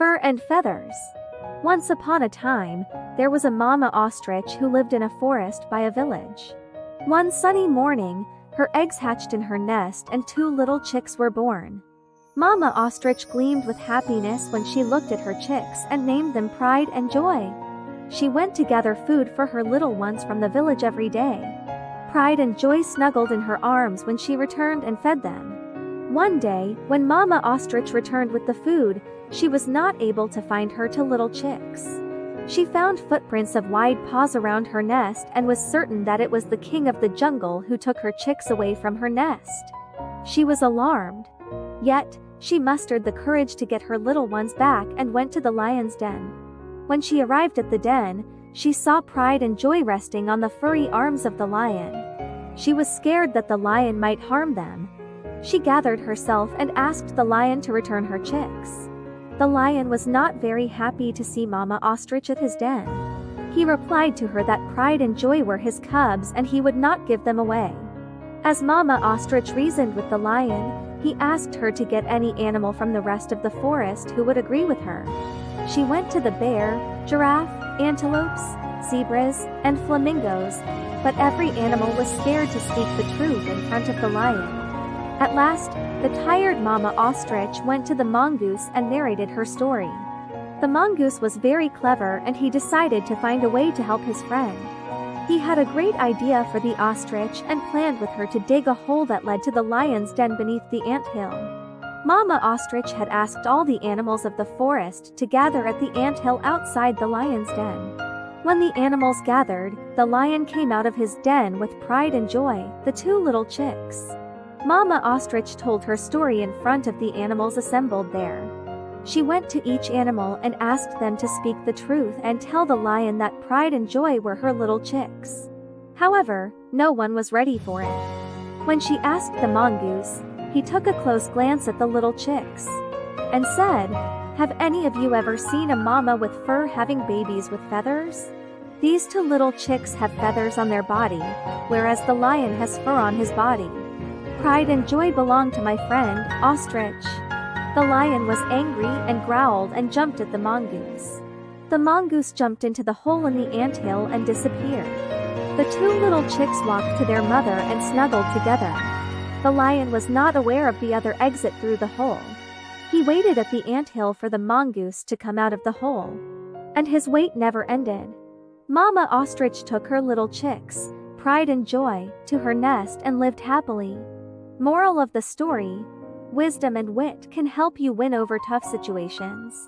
Fur and feathers. Once upon a time, there was a mama ostrich who lived in a forest by a village. One sunny morning, her eggs hatched in her nest and 2 little chicks were born. Mama ostrich gleamed with happiness when she looked at her chicks and named them Pride and Joy. She went to gather food for her little ones from the village every day. Pride and Joy snuggled in her arms when she returned and fed them. One day, when Mama ostrich returned with the food, she was not able to find her 2 little chicks. She found footprints of wide paws around her nest and was certain that it was the king of the jungle who took her chicks away from her nest. She was alarmed. Yet, she mustered the courage to get her little ones back and went to the lion's den. When she arrived at the den, she saw Pride and Joy resting on the furry arms of the lion. She was scared that the lion might harm them. She gathered herself and asked the lion to return her chicks. The lion was not very happy to see Mama ostrich at his den. He replied to her that Pride and Joy were his cubs and he would not give them away. As Mama ostrich reasoned with the lion, he asked her to get any animal from the rest of the forest who would agree with her. She went to the bear, giraffe, antelopes, zebras, and flamingos, but every animal was scared to speak the truth in front of the lion. At last, the tired Mama ostrich went to the mongoose and narrated her story. The mongoose was very clever and he decided to find a way to help his friend. He had a great idea for the ostrich and planned with her to dig a hole that led to the lion's den beneath the anthill. Mama ostrich had asked all the animals of the forest to gather at the anthill outside the lion's den. When the animals gathered, the lion came out of his den with Pride and Joy, the 2 little chicks. Mama ostrich told her story in front of the animals assembled there. She went to each animal and asked them to speak the truth and tell the lion that Pride and Joy were her little chicks. However, no one was ready for it. When she asked the mongoose, he took a close glance at the little chicks and said, "Have any of you ever seen a mama with fur having babies with feathers? These 2 little chicks have feathers on their body, whereas the lion has fur on his body. Pride and Joy belong to my friend, ostrich." The lion was angry and growled and jumped at the mongoose. The mongoose jumped into the hole in the anthill and disappeared. The 2 little chicks walked to their mother and snuggled together. The lion was not aware of the other exit through the hole. He waited at the anthill for the mongoose to come out of the hole. And his wait never ended. Mama ostrich took her little chicks, Pride and Joy, to her nest and lived happily. Moral of the story: wisdom and wit can help you win over tough situations.